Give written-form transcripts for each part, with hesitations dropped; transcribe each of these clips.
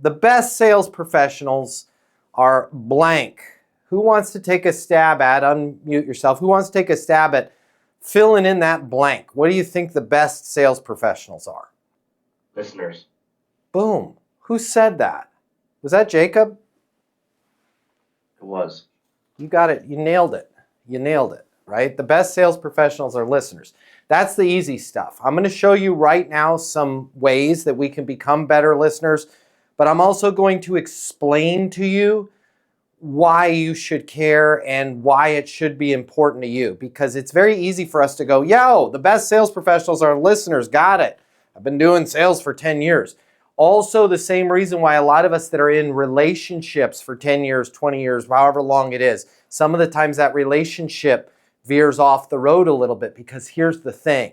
The best sales professionals are blank. Who wants to take a stab at, unmute yourself, who wants to take a stab at filling in that blank? What do you think the best sales professionals are? Listeners. Boom. Who said that? Was that Jacob? It was. You got it. You nailed it. You nailed it, right? The best sales professionals are listeners. That's the easy stuff. I'm going to show you right now some ways that we can become better listeners, but I'm also going to explain to you why you should care and why it should be important to you, because it's very easy for us to go, yo, the best sales professionals are listeners. Got it. I've been doing sales for 10 years. Also, the same reason why a lot of us that are in relationships for 10 years, 20 years, however long it is, some of the times that relationship veers off the road a little bit, because here's the thing,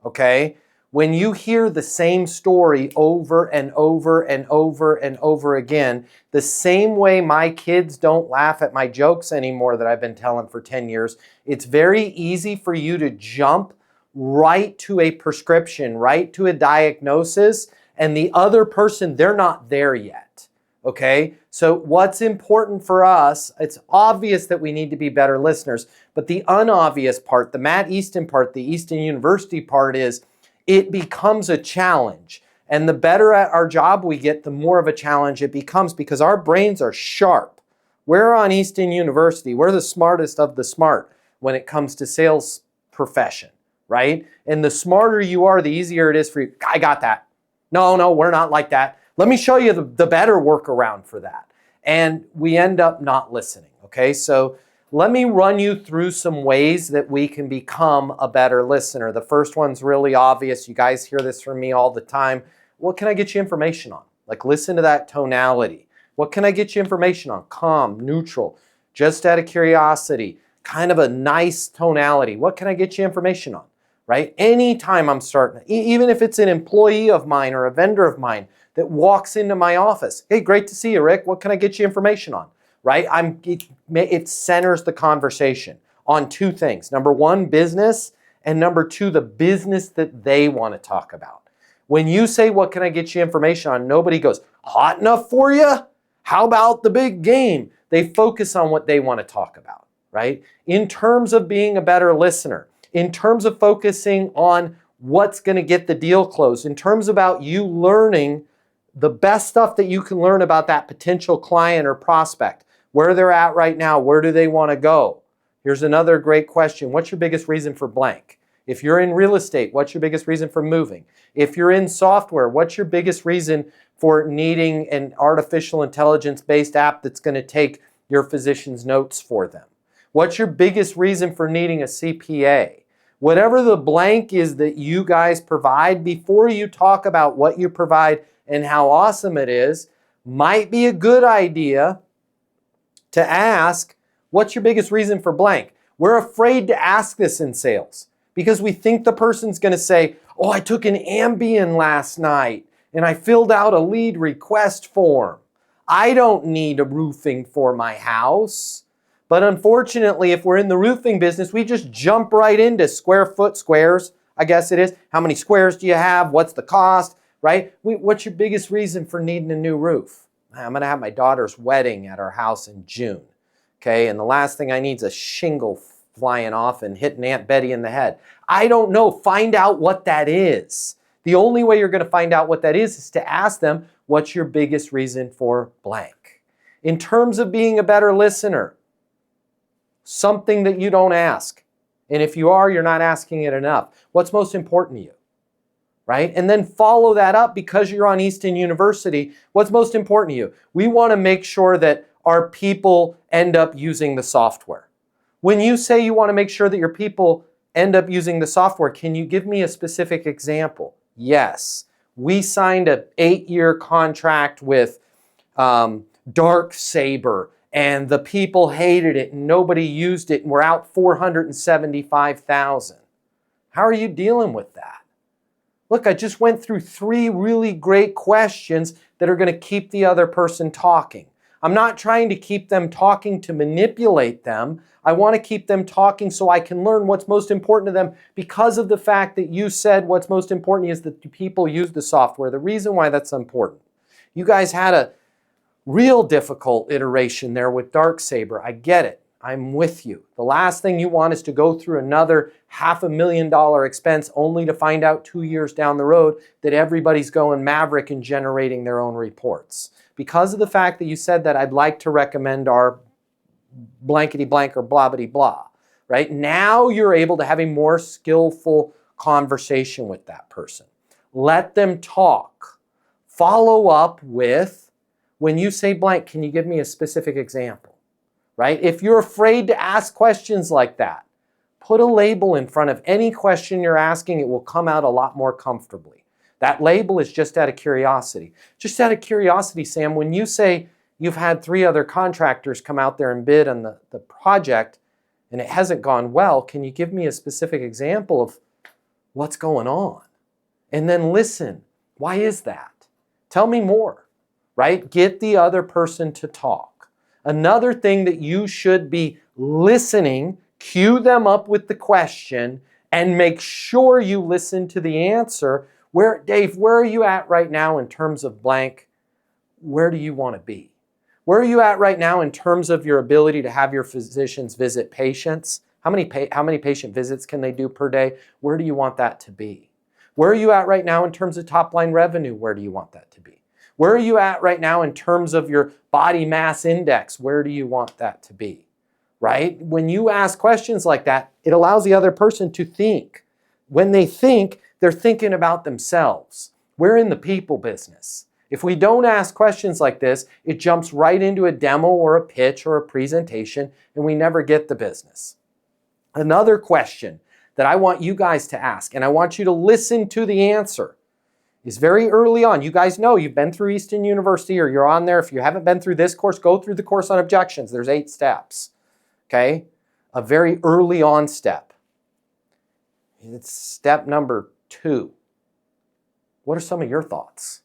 okay? When you hear the same story over and over and over and over again, the same way my kids don't laugh at my jokes anymore that I've been telling for 10 years, it's very easy for you to jump right to a prescription, right to a diagnosis, and the other person, they're not there yet, okay? So what's important for us, it's obvious that we need to be better listeners, but the unobvious part, the Matt Easton part, the Easton University part is, it becomes a challenge. And the better at our job we get, the more of a challenge it becomes, because our brains are sharp. We're on Easton University. We're the smartest of the smart when it comes to sales profession, right? And the smarter you are, the easier it is for you. I got that. No, we're not like that. Let me show you the better workaround for that. And we end up not listening, okay? So let me run you through some ways that we can become a better listener. The first one's really obvious. You guys hear this from me all the time. What can I get you information on? Like, listen to that tonality. What can I get you information on? Calm, neutral, just out of curiosity, kind of a nice tonality. What can I get you information on, right? Anytime I'm starting, even if it's an employee of mine or a vendor of mine that walks into my office, hey, great to see you, Rick. What can I get you information on? Right? It centers the conversation on two things. Number one, business, and number two, the business that they want to talk about. When you say, what can I get you information on? Nobody goes, hot enough for you? How about the big game? They focus on what they want to talk about, right? In terms of being a better listener, in terms of focusing on what's going to get the deal closed, in terms about you learning the best stuff that you can learn about that potential client or prospect, where they're at right now, where do they want to go? Here's another great question. What's your biggest reason for blank? If you're in real estate, what's your biggest reason for moving? If you're in software, what's your biggest reason for needing an artificial intelligence-based app that's going to take your physician's notes for them? What's your biggest reason for needing a CPA? Whatever the blank is that you guys provide, before you talk about what you provide and how awesome it is, might be a good idea to ask, what's your biggest reason for blank? We're afraid to ask this in sales because we think the person's going to say, oh, I took an Ambien last night and I filled out a lead request form. I don't need a roofing for my house. But unfortunately, if we're in the roofing business, we just jump right into squares, I guess it is. How many squares do you have? What's the cost, right? What's your biggest reason for needing a new roof? I'm going to have my daughter's wedding at our house in June, okay? And the last thing I need is a shingle flying off and hitting Aunt Betty in the head. I don't know. Find out what that is. The only way you're going to find out what that is to ask them, what's your biggest reason for blank? In terms of being a better listener, something that you don't ask. And if you are, you're not asking it enough. What's most important to you? Right? And then follow that up, because you're on Easton University. What's most important to you? We want to make sure that our people end up using the software. When you say you want to make sure that your people end up using the software, can you give me a specific example? Yes. We signed an 8-year contract with Dark Saber, and the people hated it and nobody used it, and we're out $475,000. How are you dealing with that? Look, I just went through 3 really great questions that are going to keep the other person talking. I'm not trying to keep them talking to manipulate them. I want to keep them talking so I can learn what's most important to them, because of the fact that you said what's most important is that people use the software. The reason why that's important You guys had a real difficult iteration there with Darksaber. I get it. I'm with you. The last thing you want is to go through another $500,000 expense only to find out 2 years down the road that everybody's going maverick and generating their own reports. Because of the fact that you said that, I'd like to recommend our blankety blank or blobbity blah. Right? Now you're able to have a more skillful conversation with that person. Let them talk. Follow up with, when you say blank, can you give me a specific example? Right? If you're afraid to ask questions like that, put a label in front of any question you're asking. It will come out a lot more comfortably. That label is just out of curiosity. Just out of curiosity, Sam, when you say you've had 3 other contractors come out there and bid on the project and it hasn't gone well, can you give me a specific example of what's going on? And then listen. Why is that? Tell me more, right? Get the other person to talk. Another thing that you should be listening, cue them up with the question, and make sure you listen to the answer. Dave, where are you at right now in terms of blank? Where do you want to be? Where are you at right now in terms of your ability to have your physicians visit patients? How many patient visits can they do per day? Where do you want that to be? Where are you at right now in terms of top line revenue? Where do you want that to be? Where are you at right now in terms of your body mass index? Where do you want that to be? Right? When you ask questions like that, it allows the other person to think. When they think, they're thinking about themselves. We're in the people business. If we don't ask questions like this, it jumps right into a demo or a pitch or a presentation, and we never get the business. Another question that I want you guys to ask, and I want you to listen to the answer, is very early on. You guys know you've been through Easton University or you're on there. If you haven't been through this course, go through the course on objections. There's 8 steps, okay? A very early on step. It's step number 2. What are some of your thoughts?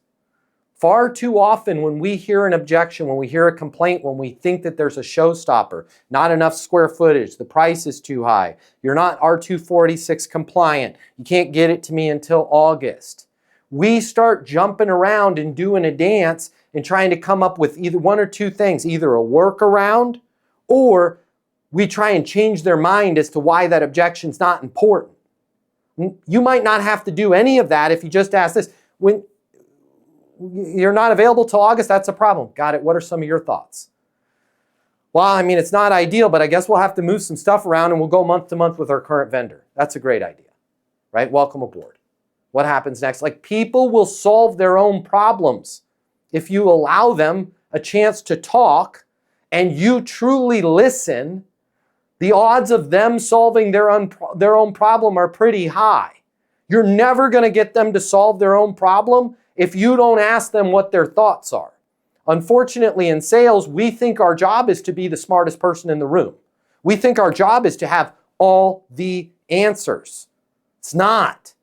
Far too often when we hear an objection, when we hear a complaint, when we think that there's a showstopper, not enough square footage, the price is too high, you're not R246 compliant, you can't get it to me until August. We start jumping around and doing a dance and trying to come up with either one or two things, either a workaround or we try and change their mind as to why that objection's not important. You might not have to do any of that if you just ask this. When you're not available till August, that's a problem. Got it. What are some of your thoughts? Well, I mean, it's not ideal, but I guess we'll have to move some stuff around and we'll go month to month with our current vendor. That's a great idea, right? Welcome aboard. What happens next? Like, people will solve their own problems if you allow them a chance to talk and you truly listen. The odds of them solving their own problem are pretty high. You're never going to get them to solve their own problem if you don't ask them what their thoughts are. Unfortunately, in sales, we think our job is to be the smartest person in the room. We think our job is to have all the answers. It's not.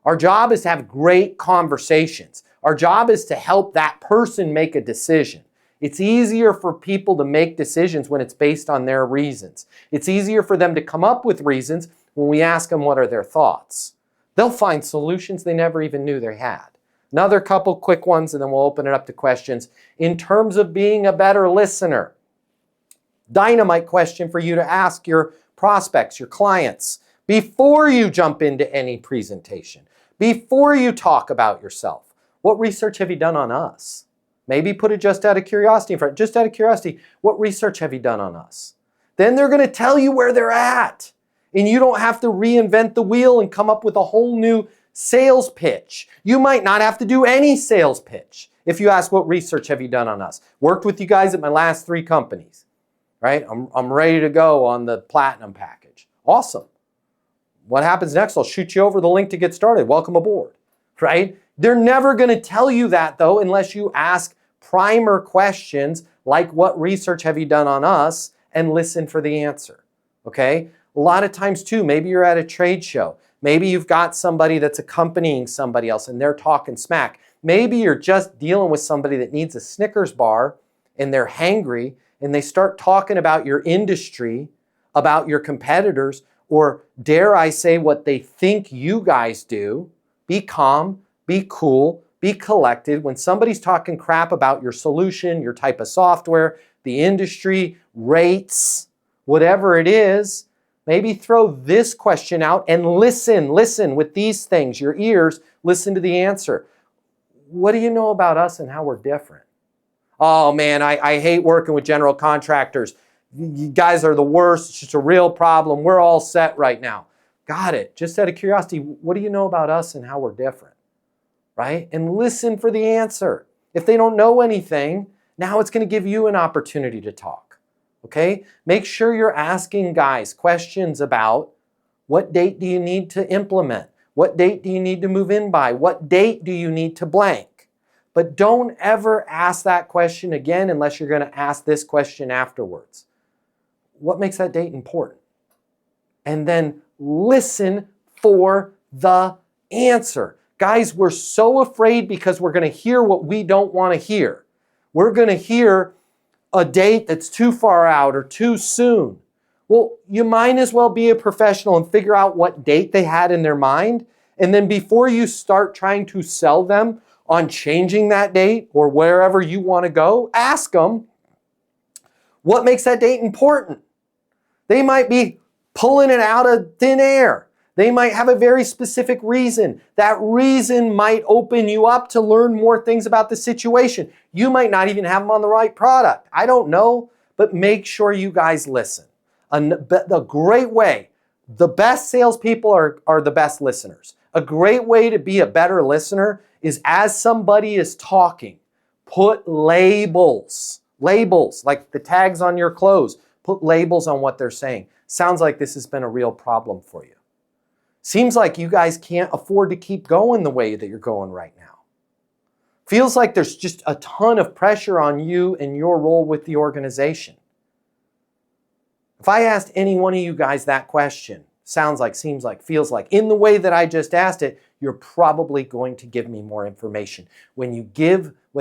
Our job is to have great conversations. Our job is to help that person make a decision. It's easier for people to make decisions when it's based on their reasons. It's easier for them to come up with reasons when we ask them what are their thoughts. They'll find solutions they never even knew they had. Another couple quick ones and then we'll open it up to questions. In terms of being a better listener, dynamite question for you to ask your prospects, your clients, before you jump into any presentation, before you talk about yourself. What research have you done on us? Maybe put it just out of curiosity in front. Just out of curiosity, what research have you done on us? Then they're going to tell you where they're at. And you don't have to reinvent the wheel and come up with a whole new sales pitch. You might not have to do any sales pitch if you ask what research have you done on us. Worked with you guys at my last 3 companies, right? I'm ready to go on the platinum package. Awesome. What happens next? I'll shoot you over the link to get started. Welcome aboard, right? They're never going to tell you that though unless you ask primer questions like what research have you done on us and listen for the answer, okay? A lot of times too, maybe you're at a trade show. Maybe you've got somebody that's accompanying somebody else and they're talking smack. Maybe you're just dealing with somebody that needs a Snickers bar and they're hangry and they start talking about your industry, about your competitors, or dare I say what they think you guys do. Be calm, be cool, be collected. When somebody's talking crap about your solution, your type of software, the industry, rates, whatever it is, maybe throw this question out and listen with these things, your ears, listen to the answer. What do you know about us and how we're different? Oh man, I hate working with general contractors. You guys are the worst. It's just a real problem. We're all set right now. Got it. Just out of curiosity, what do you know about us and how we're different? Right? And listen for the answer. If they don't know anything, now it's going to give you an opportunity to talk. Okay? Make sure you're asking guys questions about what date do you need to implement? What date do you need to move in by? What date do you need to blank? But don't ever ask that question again unless you're going to ask this question afterwards. What makes that date important? And then listen for the answer. Guys, we're so afraid because we're going to hear what we don't want to hear. We're going to hear a date that's too far out or too soon. Well, you might as well be a professional and figure out what date they had in their mind. And then before you start trying to sell them on changing that date or wherever you want to go, ask them, what makes that date important? They might be pulling it out of thin air. They might have a very specific reason. That reason might open you up to learn more things about the situation. You might not even have them on the right product. I don't know, but make sure you guys listen. The great way, the best salespeople are the best listeners. A great way to be a better listener is as somebody is talking, put labels like the tags on your clothes. Put labels on what they're saying. Sounds like this has been a real problem for you. Seems like you guys can't afford to keep going the way that you're going right now. Feels like there's just a ton of pressure on you and your role with the organization. If I asked any one of you guys that question, sounds like, seems like, feels like, in the way that I just asked it, you're probably going to give me more information. When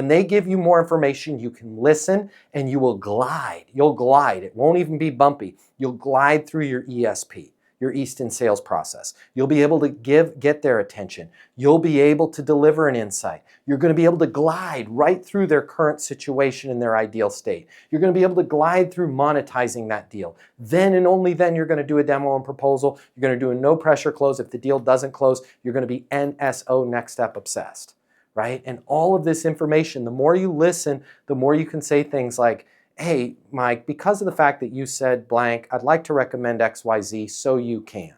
they give you more information, you can listen and you will glide. You'll glide. It won't even be bumpy. You'll glide through your ESP, your Easton sales process. You'll be able to get their attention. You'll be able to deliver an insight. You're going to be able to glide right through their current situation and their ideal state. You're going to be able to glide through monetizing that deal. Then and only then you're going to do a demo and proposal. You're going to do a no pressure close. If the deal doesn't close, you're going to be NSO, next step obsessed, right? And all of this information, the more you listen, the more you can say things like, hey, Mike, because of the fact that you said blank, I'd like to recommend XYZ so you can,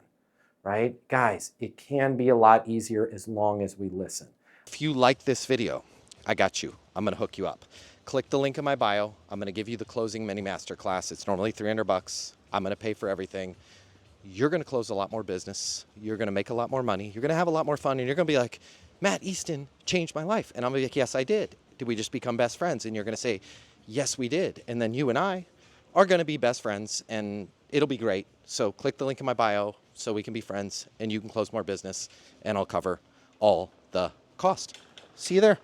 right? Guys, it can be a lot easier as long as we listen. If you like this video, I got you. I'm going to hook you up. Click the link in my bio. I'm going to give you the closing mini masterclass. It's normally $300. I'm going to pay for everything. You're going to close a lot more business. You're going to make a lot more money. You're going to have a lot more fun. And you're going to be like, Matt Easton changed my life. And I'm going to be like, yes, I did. Did we just become best friends? And you're going to say, yes, we did. And then you and I are going to be best friends and it'll be great. So click the link in my bio so we can be friends and you can close more business and I'll cover all the cost. See you there.